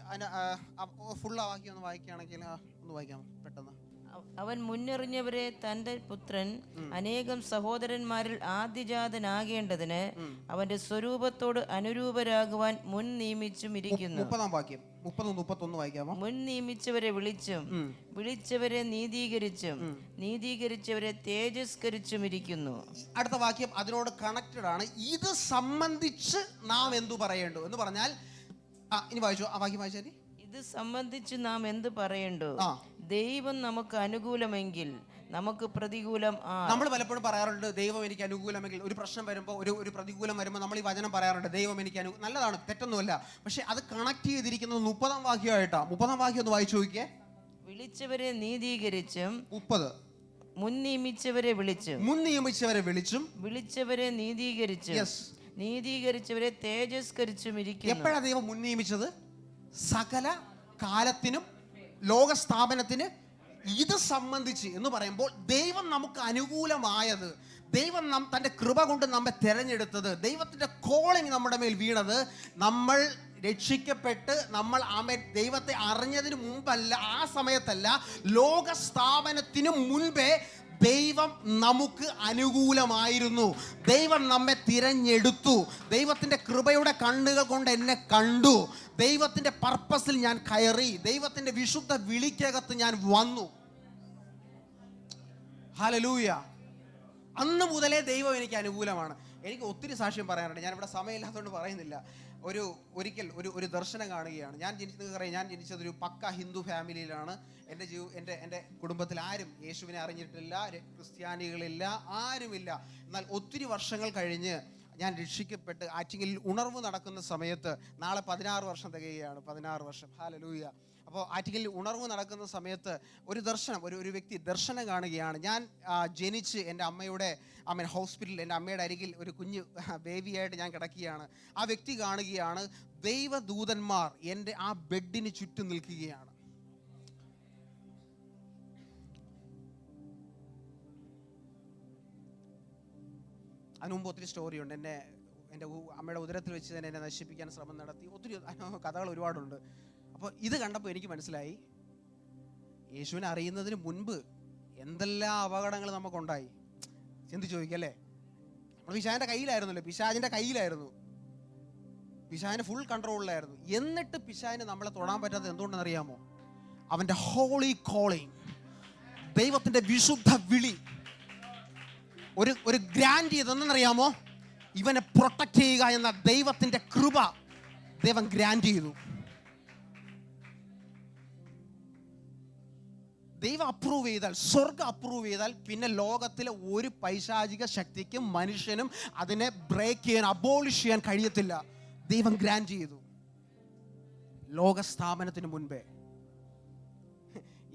ഫുൾ വാക്യം ഒന്ന് വായിക്കുകയാണെങ്കിൽ ഒന്ന് വായിക്കാം പെട്ടെന്ന്. അവൻ മുന്നറിഞ്ഞവരെ തന്റെ പുത്രൻ അനേകം സഹോദരന്മാരിൽ ആദ്യജാതനാകേണ്ടതിന് അവന്റെ സ്വരൂപത്തോട് അനുരൂപരാകുവാൻ മുൻ നിയമിച്ചും ഇരിക്കുന്നു. 30ാം വാക്യം 30-31 വായിക്കാമോ? മുൻ നിയമിച്ചവരെ വിളിച്ചും വിളിച്ചവരെ നീതീകരിച്ചും നീതീകരിച്ചവരെ തേജസ്കരിച്ചും ഇരിക്കുന്നു. അടുത്ത വാക്യം അതിനോട് കണക്റ്റഡ് ആണ്. ഇത് സംബന്ധിച്ച് നാം എന്തു പറയേണ്ടു എന്ന് പറഞ്ഞാൽ, ഇനി വായിച്ചു ആ വാക്യം വായിച്ചാൽ, ഇത് സംബന്ധിച്ച് നാം എന്ത് പറയണ്ടു? ദൈവം നമുക്ക് അനുകൂലമെങ്കിൽ നമുക്ക് പ്രതികൂലം. നമ്മൾ പലപ്പോഴും പറയാറുണ്ട്, ദൈവം എനിക്ക് അനുകൂലമെങ്കിൽ. ഒരു പ്രശ്നം വരുമ്പോൾ, ഒരു പ്രതികൂലം വരുമ്പോൾ നമ്മൾ ഈ വചനം പറയാറുണ്ട്, ദൈവം എനിക്ക് നല്ലതാണ്, തെറ്റൊന്നുമല്ല. പക്ഷെ അത് കണക്ട് ചെയ്തിരിക്കുന്നത് 30ാം വാക്യമായിട്ടാണ്. 30ാം വാക്യം ഒന്ന് വായിച്ചു നോക്കിയേ. വിളിച്ചവരെ നീതീകരിച്ചും 30 മുൻ നിയമിച്ചവരെ വിളിച്ചും വിളിച്ചവരെ നീതീകരിച്ചും നീതീകരിച്ചവരെ തേജസ്കരിച്ചും ഇരിക്കുന്നു. എപ്പോഴാണ് ദൈവം മുൻ നിയമിച്ചത്? സകല കാലത്തിനും ലോകസ്ഥാപനത്തിന് ഇത് സംബന്ധിച്ച് എന്ന് പറയുമ്പോൾ ദൈവം നമുക്ക് അനുകൂലമായത്, ദൈവം തൻ്റെ കൃപ കൊണ്ട് നമ്മെ തിരഞ്ഞെടുത്തത്, ദൈവത്തിൻ്റെ കോളിംഗ് നമ്മുടെ മേൽ വീണത്, നമ്മൾ രക്ഷിക്കപ്പെട്ട് നമ്മൾ ദൈവത്തെ അറിഞ്ഞതിന് മുമ്പല്ല, ആ സമയത്തല്ല, ലോകസ്ഥാപനത്തിന് മുൻപേ ദൈവം നമുക്ക് അനുകൂലമായിരുന്നു. ദൈവം നമ്മെ തിരഞ്ഞെടുത്തു. ദൈവത്തിൻ്റെ കൃപയുടെ കണ്ണുകൾ കൊണ്ട് എന്നെ കണ്ടു. ദൈവത്തിൻ്റെ പർപ്പസിൽ ഞാൻ കയറി. ദൈവത്തിൻ്റെ വിശുദ്ധ വിളിക്കകത്ത് ഞാൻ വന്നു. ഹല്ലേലൂയ. അന്ന് മുതലേ ദൈവം എനിക്ക് അനുകൂലമാണ്. എനിക്ക് ഒത്തിരി സാക്ഷ്യം പറയാനുണ്ട്, ഞാനിവിടെ സമയമില്ലാത്തതുകൊണ്ട് പറയുന്നില്ല. ഒരിക്കൽ ഒരു ദർശനം കാണുകയാണ്. നിങ്ങൾക്കറിയാം, ഞാൻ ജനിച്ചത് ഒരു പക്ക ഹിന്ദു ഫാമിലിയിലാണ്. എൻ്റെ കുടുംബത്തിൽ ആരും യേശുവിനെ അറിഞ്ഞിട്ടില്ല, ക്രിസ്ത്യാനികളില്ല, ആരുമില്ല. എന്നാൽ ഒത്തിരി വർഷങ്ങൾ കഴിഞ്ഞ് ഞാൻ രക്ഷിക്കപ്പെട്ട് ആറ്റിങ്ങലിൽ ഉണർവ് നടക്കുന്ന സമയത്ത്, നാളെ 16 വർഷം തികയുകയാണ്, 16 വർഷം. ഹല്ലേലൂയ. അപ്പോൾ ആറ്റിങ്ങലിൽ ഉണർവ് നടക്കുന്ന സമയത്ത് ഒരു വ്യക്തി ദർശനം കാണുകയാണ്. ഞാൻ ജനിച്ച് എൻ്റെ അമ്മയുടെ ഹോസ്പിറ്റലിൽ എൻ്റെ അമ്മയുടെ അരികിൽ ഒരു കുഞ്ഞ് ബേബിയായിട്ട് ഞാൻ കിടക്കുകയാണ്. ആ വ്യക്തി കാണുകയാണ്, ദൈവദൂതന്മാർ എൻ്റെ ആ ബെഡിന് ചുറ്റും നിൽക്കുകയാണ്. അതിന് മുമ്പ് ഒത്തിരി സ്റ്റോറിയുണ്ട്. എൻ്റെ അമ്മയുടെ ഉദരത്തിൽ വെച്ച് തന്നെ എന്നെ നശിപ്പിക്കാൻ ശ്രമം നടത്തി, ഒത്തിരി കഥകൾ ഒരുപാടുണ്ട്. അപ്പോൾ ഇത് കണ്ടപ്പോൾ എനിക്ക് മനസ്സിലായി, യേശുവിനെ അറിയുന്നതിന് മുൻപ് എന്തെല്ലാം അപകടങ്ങൾ നമുക്കുണ്ടായി. ചിന്തിച്ച് ചോദിക്കല്ലേ, നമ്മൾ പിശാചിൻ്റെ കയ്യിലായിരുന്നല്ലോ, പിശാചിൻ്റെ കയ്യിലായിരുന്നു, പിശാചിന് ഫുൾ കൺട്രോളിലായിരുന്നു. എന്നിട്ട് പിശാചിന് നമ്മളെ തൊടാൻ പറ്റാത്തത് എന്തുകൊണ്ടെന്ന് അറിയാമോ? അവൻ്റെ ഹോളി കോളിംഗ്, ദൈവത്തിൻ്റെ വിശുദ്ധ വിളി, ഒരു ഗ്രാൻഡ് ചെയ്തെന്നറിയാമോ? ഇവനെ പ്രൊട്ടക്ട് ചെയ്യുക എന്ന ദൈവത്തിൻ്റെ കൃപ ദൈവം ഗ്രാൻഡ് ചെയ്തു. ദൈവം അപ്രൂവ് ചെയ്താൽ, സ്വർഗം അപ്രൂവ് ചെയ്താൽ, പിന്നെ ലോകത്തിലെ ഒരു പൈശാചിക ശക്തിക്കും മനുഷ്യനും അതിനെ ബ്രേക്ക് ചെയ്യാൻ, അബോളിഷ് ചെയ്യാൻ കഴിയത്തില്ല. ദൈവം ഗ്രാൻഡ് ചെയ്തു ലോകസ്ഥാപനത്തിന് മുൻപേ.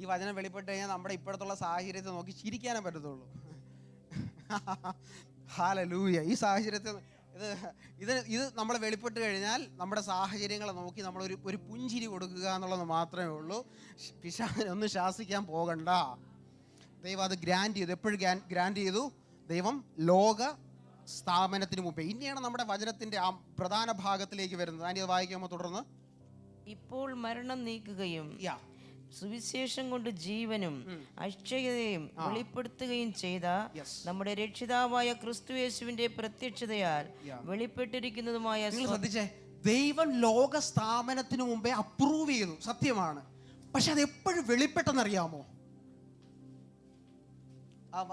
ഈ വചനം വെളിപ്പെട്ട് കഴിഞ്ഞാൽ നമ്മുടെ ഇപ്പോഴത്തുള്ള സാഹചര്യത്തെ നോക്കി ചിരിക്കാനേ പറ്റത്തുള്ളൂ. ഹല്ലേലൂയ. ഈ സാഹചര്യത്തിൽ ഇത് നമ്മൾ വെളിപ്പെട്ട് കഴിഞ്ഞാൽ നമ്മുടെ സാഹചര്യങ്ങളെ നോക്കി നമ്മൾ ഒരു പുഞ്ചിരി കൊടുക്കുക എന്നുള്ളത് മാത്രമേ ഉള്ളൂ. പിശാചിനെ ഒന്നും ശാസിക്കാൻ പോകണ്ട. ദൈവം അത് ഗ്രാൻഡ് ചെയ്തു. എപ്പോഴും ഗ്രാൻഡ് ചെയ്തു? ദൈവം ലോക സ്ഥാപനത്തിന് മുമ്പേ. ഇനിയാണ് നമ്മുടെ വചനത്തിന്റെ ആ പ്രധാന ഭാഗത്തിലേക്ക് വരുന്നത്. ആൻറ്റി അത് വായിക്കാമോ തുടർന്ന്? ഇപ്പോൾ മരണം നീക്കുകയും സുവിശേഷം കൊണ്ട് ജീവനും അക്ഷയതയും വെളിപ്പെടുത്തുകയും ചെയ്ത നമ്മുടെ രക്ഷിതാവായ ക്രിസ്തുയേശുവിന്റെ പ്രത്യക്ഷതയാൽ വെളിപ്പെട്ടിരിക്കുന്നതുമായ. ശ്രദ്ധിച്ചേ, ദൈവം ലോക സ്ഥാപനത്തിന് മുമ്പേ അപ്രൂവ് ചെയ്തു, സത്യമാണ്. പക്ഷെ അത് എപ്പോഴും വെളിപ്പെട്ടെന്നറിയാമോ?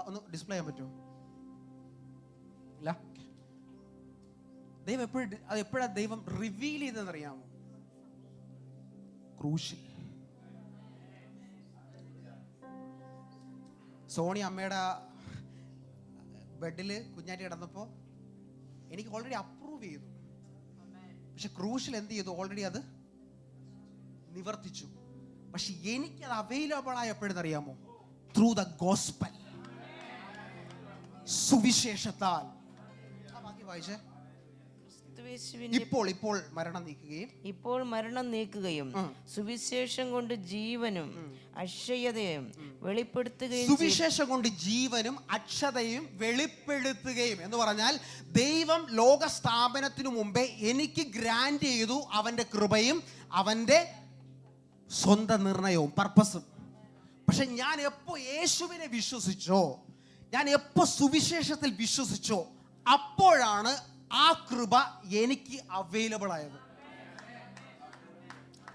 ഒന്ന് ഡിസ്പ്ലേ ചെയ്യാൻ പറ്റുമോ? ഇല്ല. ദൈവം എപ്പോഴാണ് ദൈവം റിവീൽ ചെയ്തതെന്നറിയാമോ? ക്രൂശിൽ. സോണി അമ്മയുടെ ബെഡിൽ കുഞ്ഞാറ്റി കിടന്നപ്പോൾ എനിക്ക് ഓൾറെഡി അപ്രൂവ് ചെയ്തു. പക്ഷെ ക്രൂശിൽ എന്ത് ചെയ്തു? ഓൾറെഡി അത് നിവർത്തിച്ചു. പക്ഷെ എനിക്കത് അവൈലബിൾ ആയ എപ്പോഴെന്നറിയാമോ? ത്രൂ ദ ഗോസ്പൽ, സുവിശേഷത്താൽ. വായിച്ചേ. ഇപ്പോൾ മരണം നീക്കുകയും സുവിശേഷം കൊണ്ട് ജീവനും അക്ഷയതയും വെളിപ്പെടുത്തുകയും. സുവിശേഷം കൊണ്ട് ജീവനും അക്ഷതയും വെളിപ്പെടുത്തുകയും എന്ന് പറഞ്ഞാൽ ദൈവം ലോക സ്ഥാപനത്തിനു മുമ്പേ എനിക്ക് ഗ്രാൻഡ് ചെയ്തു അവന്റെ കൃപയും അവന്റെ സ്വന്തം നിർണയവും പർപ്പസും. പക്ഷെ ഞാൻ എപ്പോ യേശുവിനെ വിശ്വസിച്ചോ, ഞാൻ എപ്പോ സുവിശേഷത്തിൽ വിശ്വസിച്ചോ, അപ്പോഴാണ് ആ കൃപ എനിക്ക് അവൈലബിൾ ആയത്.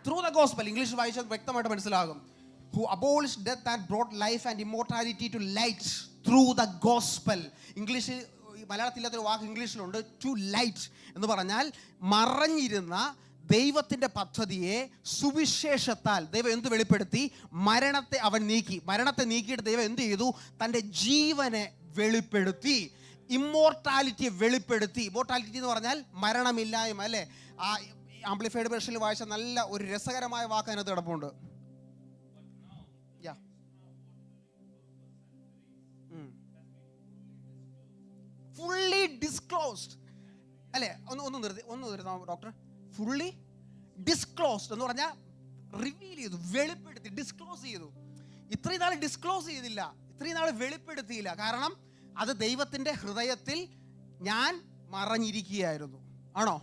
Through the gospel. ഇംഗ്ലീഷ് വായിച്ചാൽ വ്യക്തമായിട്ട് മനസ്സിലാകും. Who abolished death and brought life and immortality to light through the gospel. ഇംഗ്ലീഷിൽ, മലയാളത്തില്ലാത്തൊരു വാക്ക് ഇംഗ്ലീഷിലുണ്ട്, ടു ലൈറ്റ് എന്ന് പറഞ്ഞാൽ മറഞ്ഞിരുന്ന ദൈവത്തിന്റെ പദ്ധതിയെ സുവിശേഷത്താൽ ദൈവം എന്ത് വെളിപ്പെടുത്തി? മരണത്തെ അവൻ നീക്കി. മരണത്തെ നീക്കിയിട്ട് ദൈവം എന്ത് ചെയ്തു? തൻ്റെ ജീവനെ വെളിപ്പെടുത്തി, ഇമ്മോർട്ടാലിറ്റിയെ വെളിപ്പെടുത്തി. ഇമ്മോർട്ടാലിറ്റി എന്ന് പറഞ്ഞാൽ മരണമില്ലായ്മ, അല്ലേ? ആ ആംപ്ലിഫൈഡ് വേർഷനിൽ വായിച്ച നല്ല ഒരു രസകരമായ വാക്ക് അതിനകത്ത് കിടപ്പുണ്ട്. ഫുള്ളി ഡിസ്ക്ലോസ്ഡ്, അല്ലേ? ഒന്ന് നിർത്താം ഡോക്ടർ. ഫുള്ളി ഡിസ്ക്ലോസ്ഡ് എന്ന് പറഞ്ഞാൽ റിവീൽ ചെയ്തു, വെളിപ്പെടുത്തി, ഡിസ്ക്ലോസ് ചെയ്തു. ഇത്രയും നാൾ ഡിസ്ക്ലോസ് ചെയ്തില്ല, ഇത്രയും നാൾ വെളിപ്പെടുത്തിയില്ല. കാരണം അത് ദൈവത്തിന്റെ ഹൃദയത്തിൽ ഞാൻ മറഞ്ഞിരിക്കുകയായിരുന്നു. ആണോ?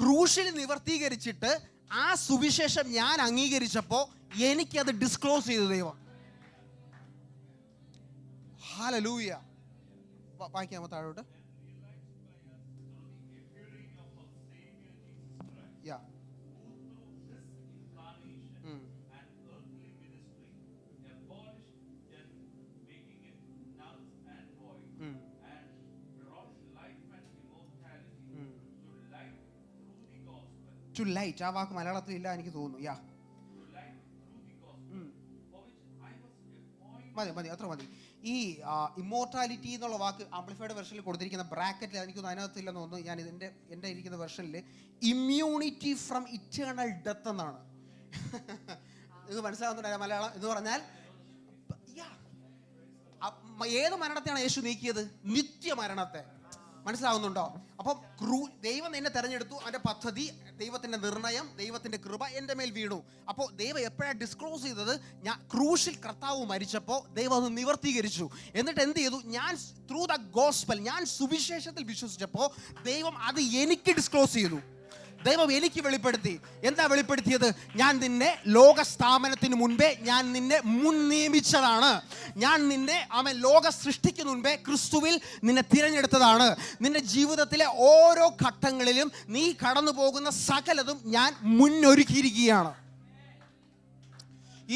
ക്രൂശിൽ നിവർത്തീകരിച്ചിട്ട് ആ സുവിശേഷം ഞാൻ അംഗീകരിച്ചപ്പോൾ എനിക്കത് ഡിസ്ക്ലോസ് ചെയ്തു ദൈവം. ഹല്ലേലൂയ. വായിക്കാമോ താഴോട്ട്? ടു ലൈറ്റ്, ആ വാക്ക് മലയാളത്തിൽ ഇല്ല എനിക്ക് തോന്നുന്നു. മതി അത്ര മതി. ഈ ഇമ്മോർട്ടാലിറ്റി എന്നുള്ള വാക്ക് ആംപ്ലിഫൈഡ് വെർഷനിൽ കൊടുത്തിരിക്കുന്ന ബ്രാക്കറ്റിൽ എനിക്കൊന്നും അതിനകത്തില്ലെന്ന് തോന്നുന്നു. ഞാൻ എൻ്റെ ഇരിക്കുന്ന വെർഷനിൽ ഇമ്മ്യൂണിറ്റി ഫ്രം ഇറ്റേണൽ ഡെത്ത് എന്നാണ്. ഇത് മനസ്സിലാവുന്നുണ്ട് മലയാളം എന്ന് പറഞ്ഞാൽ ഏത് മരണത്തെയാണ് യേശു നീക്കിയത്? നിത്യമരണത്തെ. മനസ്സിലാവുന്നുണ്ടോ? അപ്പം ദൈവം എന്നെ തെരഞ്ഞെടുത്തു, അവൻ്റെ പദ്ധതി, ദൈവത്തിൻ്റെ നിർണയം, ദൈവത്തിൻ്റെ കൃപ എൻ്റെ മേൽ വീണു. അപ്പോൾ ദൈവം എപ്പോഴാണ് ഡിസ്ക്ലോസ് ചെയ്തത്? ഞാൻ ക്രൂശിൽ കർത്താവ് മരിച്ചപ്പോൾ ദൈവം അത് നിവർത്തീകരിച്ചു. എന്നിട്ട് എന്ത് ചെയ്തു? ഞാൻ ത്രൂ ദ ഗോസ്പൽ, ഞാൻ സുവിശേഷത്തിൽ വിശ്വസിച്ചപ്പോൾ ദൈവം അത് എനിക്ക് ഡിസ്ക്ലോസ് ചെയ്തു. ദൈവം എനിക്ക് വെളിപ്പെടുത്തി. എന്താ വെളിപ്പെടുത്തിയത്? ഞാൻ നിന്നെ ലോകസ്ഥാപനത്തിന് മുൻപേ ഞാൻ നിന്നെ മുൻ നിയമിച്ചതാണ്. ഞാൻ നിന്നെ ലോക സൃഷ്ടിക്ക് മുൻപേ ക്രിസ്തുവിൽ നിന്നെ തിരഞ്ഞെടുത്തതാണ്. നിന്റെ ജീവിതത്തിലെ ഓരോ ഘട്ടങ്ങളിലും നീ കടന്നു പോകുന്ന സകലതും ഞാൻ മുന്നൊരുക്കിയിരിക്കുകയാണ്.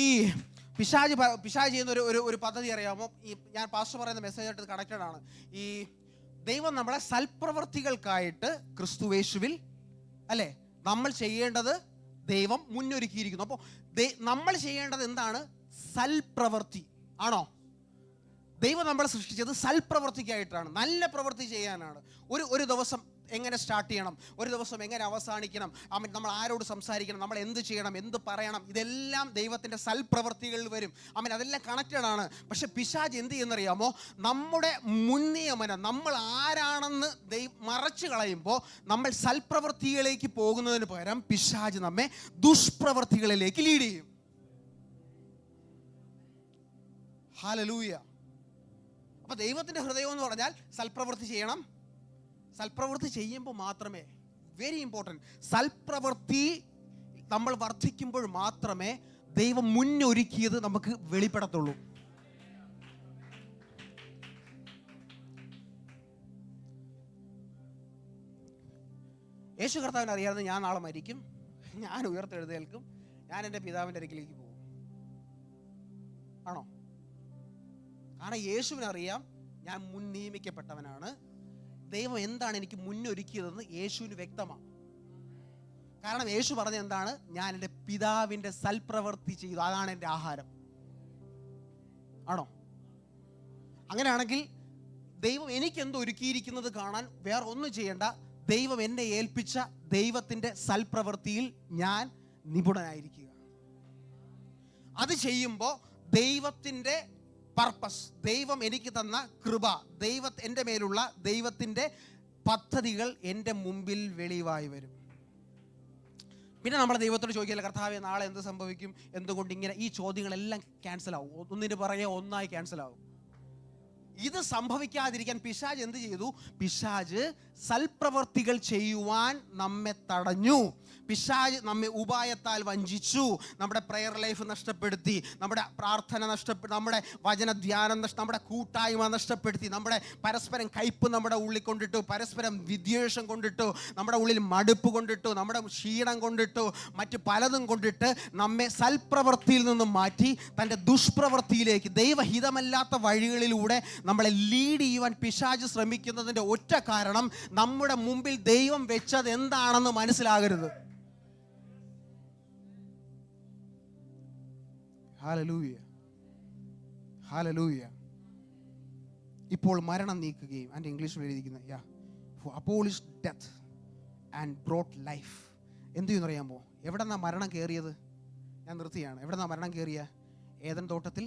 ഈ പിശാച് ചെയ്യുന്ന ഒരു പദ്ധതി അറിയാമോ? ഈ ഞാൻ പാസ്റ്റർ പറയുന്ന മെസ്സേജായിട്ട് കണക്റ്റഡ് ആണ്. ഈ ദൈവം നമ്മളെ സൽപ്രവർത്തികൾക്കായിട്ട് ക്രിസ്തുവേശുവിൽ അല്ലേ നമ്മൾ ചെയ്യേണ്ടത് ദൈവം മുന്നൊരുക്കിയിരിക്കുന്നു. അപ്പോൾ നമ്മൾ ചെയ്യേണ്ടത് എന്താണ്? സൽപ്രവൃത്തി ആണോ? ദൈവം നമ്മളെ സൃഷ്ടിച്ചത് സൽപ്രവൃത്തിക്കായിട്ടാണ്, നല്ല പ്രവൃത്തി ചെയ്യാനാണ്. ഒരു ദിവസം എങ്ങനെ സ്റ്റാർട്ട് ചെയ്യണം, ഒരു ദിവസം എങ്ങനെ അവസാനിക്കണം, നമ്മൾ ആരോട് സംസാരിക്കണം, നമ്മൾ എന്ത് ചെയ്യണം, എന്ത് പറയണം, ഇതെല്ലാം ദൈവത്തിൻ്റെ സൽപ്രവൃത്തികളിൽ വരും. അതെല്ലാം കണക്റ്റഡ് ആണ്. പക്ഷെ പിശാച് എന്ത് ചെയ്യുന്നറിയാമോ? നമ്മുടെ മുൻനിയമനം, നമ്മൾ ആരാണെന്ന് മറച്ചു കളയുമ്പോൾ നമ്മൾ സൽപ്രവൃത്തികളിലേക്ക് പോകുന്നതിന് പകരം പിശാച് നമ്മെ ദുഷ്പ്രവൃത്തികളിലേക്ക് ലീഡ് ചെയ്യും. ഹല്ലേലൂയ. അപ്പൊ ദൈവത്തിന്റെ ഹൃദയം എന്ന് പറഞ്ഞാൽ സൽപ്രവൃത്തി ചെയ്യണം. സൽപ്രവൃത്തി ചെയ്യുമ്പോൾ മാത്രമേ, വെരി ഇമ്പോർട്ടൻറ്റ്, സൽപ്രവൃത്തി നമ്മൾ വർദ്ധിക്കുമ്പോൾ മാത്രമേ ദൈവം മുന്നൊരുക്കിയത് നമുക്ക് വെളിപ്പെടത്തുള്ളൂ. യേശു കർത്താവിന് അറിയാതെ ഞാൻ നാളെ മരിക്കും, ഞാൻ ഉയർത്തെഴുന്നേൽക്കും, ഞാൻ എൻ്റെ പിതാവിൻ്റെ അരികിലേക്ക് പോകും. ആണോ? കാരണം യേശുവിനറിയാം ഞാൻ മുൻ നിയമിക്കപ്പെട്ടവനാണ്. ദൈവം എന്താണ് എനിക്ക് മുന്നൊരുക്കിയതെന്ന് യേശുവിന് വ്യക്തമാണ്. കാരണം യേശു പറഞ്ഞ എന്താണ്? ഞാൻ എൻ്റെ പിതാവിൻ്റെ സൽപ്രവൃത്തി ചെയ്തു, അതാണ് എൻ്റെ ആഹാരം. ആണോ? അങ്ങനെയാണെങ്കിൽ ദൈവം എനിക്ക് എന്തോ ഒരുക്കിയിരിക്കുന്നത് കാണാൻ വേറെ ഒന്നും ചെയ്യേണ്ട. ദൈവം എന്നെ ഏൽപ്പിച്ച ദൈവത്തിൻ്റെ സൽപ്രവൃത്തിയിൽ ഞാൻ നിപുണനായിരിക്കുക. അത് ചെയ്യുമ്പോൾ ദൈവത്തിൻ്റെ പർപ്പസ്, ദൈവം എനിക്ക് തന്ന കൃപ, എൻ്റെ മേലുള്ള ദൈവത്തിൻ്റെ പദ്ധതികൾ എൻ്റെ മുമ്പിൽ വെളിവായി വരും. പിന്നെ നമ്മുടെ ദൈവത്തോട് ചോദിക്കില്ല, കർത്താവേ നാളെ എന്ത് സംഭവിക്കും, എന്തുകൊണ്ട് ഇങ്ങനെ, ഈ ചോദ്യങ്ങളെല്ലാം ക്യാൻസൽ ആവും. ഒന്നിന് പുറകെ ഒന്നായി ക്യാൻസൽ ആവും. ഇത് സംഭവിക്കാതിരിക്കാൻ പിശാച് എന്ത് ചെയ്തു? പിശാച് സൽപ്രവർത്തികൾ ചെയ്യുവാൻ നമ്മെ തടഞ്ഞു. പിശാച് നമ്മെ ഉപായത്താൽ വഞ്ചിച്ചു. നമ്മുടെ പ്രെയർ ലൈഫ് നഷ്ടപ്പെടുത്തി, നമ്മുടെ പ്രാർത്ഥന നഷ്ടപ്പെടുത്തി, നമ്മുടെ വചനധ്യാനം നമ്മുടെ കൂട്ടായ്മ നഷ്ടപ്പെടുത്തി, നമ്മുടെ പരസ്പരം കയ്പ് നമ്മുടെ ഉള്ളിൽ കൊണ്ടിട്ടു, പരസ്പരം വിദ്വേഷം കൊണ്ടിട്ടു, നമ്മുടെ ഉള്ളിൽ മടുപ്പ് കൊണ്ടിട്ടു, നമ്മുടെ ക്ഷീണം കൊണ്ടിട്ടു, മറ്റ് പലതും കൊണ്ടിട്ട് നമ്മെ സൽപ്രവൃത്തിയിൽ നിന്നും മാറ്റി തൻ്റെ ദുഷ്പ്രവൃത്തിയിലേക്ക്, ദൈവഹിതമല്ലാത്ത വഴികളിലൂടെ നമ്മളെ ലീഡ് ചെയ്യുവാൻ പിശാച് ശ്രമിക്കുന്നതിൻ്റെ ഒറ്റ കാരണം നമ്മുടെ മുമ്പിൽ ദൈവം വെച്ചത് എന്താണെന്ന് മനസ്സിലാകരുത്. Hallelujah, hallelujah. ഇപ്പോൾ മരണം നീക്കുകയും, അതിൻ്റെ ഇംഗ്ലീഷിൽ എഴുതിയിരിക്കുന്നത് abolished death and brought life. എന്ത് ചെയ്യുന്നു അറിയാമോ? എവിടെ നിന്നാണ് മരണം കയറിയത്? ഞാൻ നിർത്തിയാണ്. എവിടെ നിന്നാണ് മരണം കയറിയ? ഏദൻ തോട്ടത്തിൽ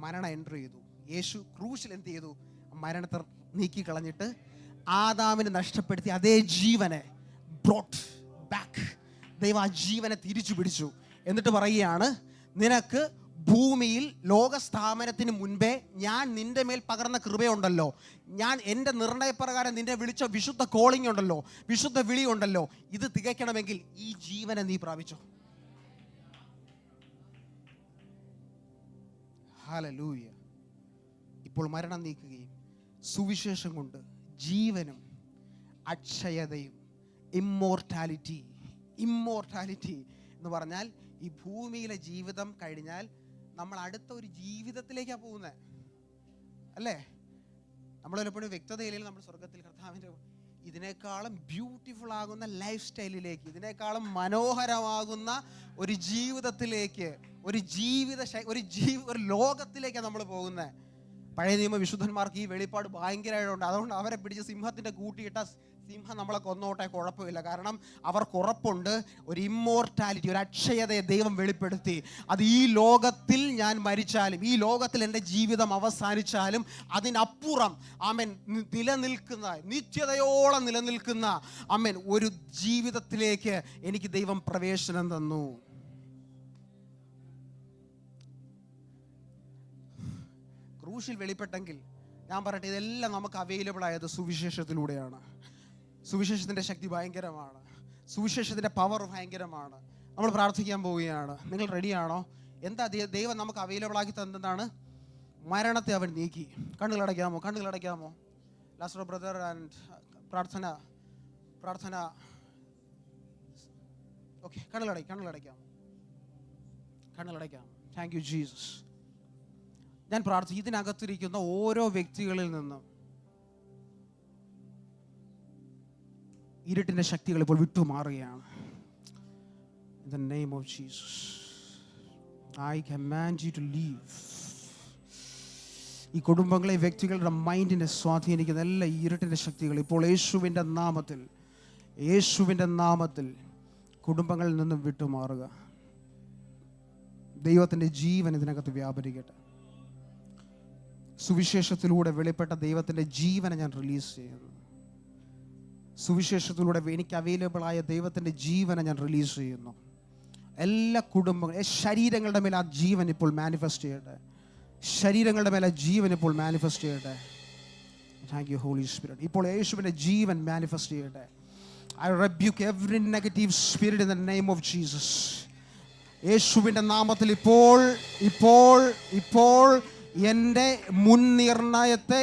മരണം എൻ്റർ ചെയ്തു. യേശു ക്രൂശിൽ എന്ത് ചെയ്തു? മരണത്തെ നീക്കി കളഞ്ഞിട്ട് ആദാമിന് നഷ്ടപ്പെടുത്തി അതേ ജീവനെ ബ്രോട്ട് ബാക്ക്. ദൈവം ആ ജീവനെ തിരിച്ചു പിടിച്ചു. എന്നിട്ട് പറയുകയാണ്, നിനക്ക് ഭൂമിയിൽ ലോകസ്ഥാപനത്തിന് മുൻപേ ഞാൻ നിന്റെ മേൽ പകർന്ന കൃപയുണ്ടല്ലോ, ഞാൻ എൻ്റെ നിർണയപ്രകാരം നിന്നെ വിളിച്ച വിശുദ്ധ കോളിംഗ് ഉണ്ടല്ലോ, വിശുദ്ധ വിളി ഉണ്ടല്ലോ, ഇത് തികയ്ക്കണമെങ്കിൽ ഈ ജീവനെ നീ പ്രാപിച്ചോ. ഹല്ലേലൂയ. ഇപ്പോൾ മരണം നീക്കുകയും സുവിശേഷം കൊണ്ട് ജീവനും അക്ഷയതയും, ഇമ്മോർട്ടാലിറ്റി എന്ന് പറഞ്ഞാൽ ഈ ഭൂമിയിലെ ജീവിതം കഴിഞ്ഞാൽ നമ്മൾ അടുത്ത ഒരു ജീവിതത്തിലേക്കാണ് പോകുന്നത്, അല്ലേ? നമ്മൾ പലപ്പോഴും വ്യക്തതയില്ലെങ്കിൽ നമ്മൾ സ്വർഗത്തിൽ കർത്താവിൻ്റെ ഇതിനേക്കാളും ബ്യൂട്ടിഫുൾ ആകുന്ന ലൈഫ് സ്റ്റൈലിലേക്ക്, ഇതിനേക്കാളും മനോഹരമാകുന്ന ഒരു ജീവിതത്തിലേക്ക്, ഒരു ലോകത്തിലേക്കാണ് നമ്മൾ പോകുന്നത്. പഴയ നിയമ വിശുദ്ധന്മാർക്ക് ഈ വെളിപ്പാട് ഭയങ്കരമായിട്ടുണ്ട്. അതുകൊണ്ട് അവരെ പിടിച്ച് സിംഹത്തിൻ്റെ കൂട്ടിയിട്ട സിംഹം നമ്മളെ കൊന്നോട്ടെ, കുഴപ്പമില്ല. കാരണം അവർക്ക് ഉറപ്പുണ്ട്, ഒരു ഇമ്മോർട്ടാലിറ്റി, ഒരു അക്ഷയതയെ ദൈവം വെളിപ്പെടുത്തി. അത് ഈ ലോകത്തിൽ ഞാൻ മരിച്ചാലും, ഈ ലോകത്തിൽ എൻ്റെ ജീവിതം അവസാനിച്ചാലും അതിനപ്പുറം ആമേൻ നിലനിൽക്കുന്ന, നിത്യതയോളം നിലനിൽക്കുന്ന ആമേൻ ഒരു ജീവിതത്തിലേക്ക് എനിക്ക് ദൈവം പ്രവേശനം തന്നു. ക്രൂശിൽ വെളിപ്പെട്ടെങ്കിൽ ഞാൻ പറയട്ടെ, ഇതെല്ലാം നമുക്ക് അവൈലബിൾ ആയത് സുവിശേഷത്തിലൂടെയാണ്. സുവിശേഷത്തിൻ്റെ ശക്തി ഭയങ്കരമാണ്, സുവിശേഷത്തിൻ്റെ പവർ ഭയങ്കരമാണ്. നമ്മൾ പ്രാർത്ഥിക്കാൻ പോവുകയാണ്. നിങ്ങൾ റെഡിയാണോ? എന്താ ദൈവം നമുക്ക് അവൈലബിൾ ആക്കി തന്നതാണ്? മരണത്തെ അവൻ നീക്കി. കണ്ണുകളടയ്ക്കാമോ? ലാസ്റ്റർ ബ്രദർ ആൻഡ് പ്രാർത്ഥന. ഓക്കെ, കണ്ണുകളടയ്ക്കാം. Thank you Jesus. ഞാൻ പ്രാർത്ഥിക്കും, ഇതിനകത്തിരിക്കുന്ന ഓരോ വ്യക്തികളിൽ നിന്നും ഇരുട്ടിൻ്റെ ശക്തികൾ ഇപ്പോൾ വിട്ടുമാറുകയാണ്. In the name of Jesus, I command you to leave. ഈ കുടുംബങ്ങളെ, വ്യക്തികളുടെ മൈൻഡിനെ സ്വാധീനിക്കുന്ന എല്ലാ ഇരുട്ടിൻ്റെ ശക്തികൾ ഇപ്പോൾ യേശുവിൻ്റെ നാമത്തിൽ കുടുംബങ്ങളിൽ നിന്നും വിട്ടുമാറുക. ദൈവത്തിൻ്റെ ജീവൻ ഇതിനകത്ത് വ്യാപരിക്കട്ടെ. സുവിശേഷത്തിലൂടെ വെളിപ്പെട്ട ദൈവത്തിൻ്റെ ജീവനെ ഞാൻ റിലീസ് ചെയ്യുന്നു. സുവിശേഷത്തിലൂടെ എനിക്ക് അവൈലബിൾ ആയ ദൈവത്തിൻ്റെ ജീവനെ ഞാൻ റിലീസ് ചെയ്യുന്നു. എല്ലാ കുടുംബങ്ങളും, ശരീരങ്ങളുടെ മേലെ ആ ജീവൻ ഇപ്പോൾ മാനിഫെസ്റ്റ് ചെയ്യട്ടെ. Thank you holy spirit. ഇപ്പോൾ യേശുവിൻ്റെ ജീവൻ മാനിഫെസ്റ്റ് ചെയ്യട്ടെ. I rebuke every negative spirit in the name of Jesus. യേശുവിൻ്റെ നാമത്തിൽ ഇപ്പോൾ എൻ്റെ മുൻനിർണയത്തെ,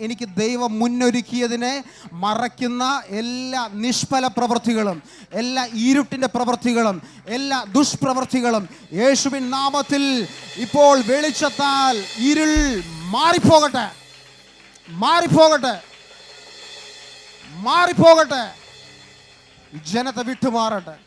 എനിക്ക് ദൈവം മുന്നൊരുക്കിയതിനെ മറയ്ക്കുന്ന എല്ലാ നിഷ്ഫല പ്രവൃത്തികളും, എല്ലാ ഇരുട്ടിൻ്റെ പ്രവൃത്തികളും, എല്ലാ ദുഷ്പ്രവൃത്തികളും യേശുവിൻ നാമത്തിൽ ഇപ്പോൾ വെളിച്ചത്താൽ ഇരുൾ മാറിപ്പോകട്ടെ. ജനത്തെ വിട്ടുമാറട്ടെ.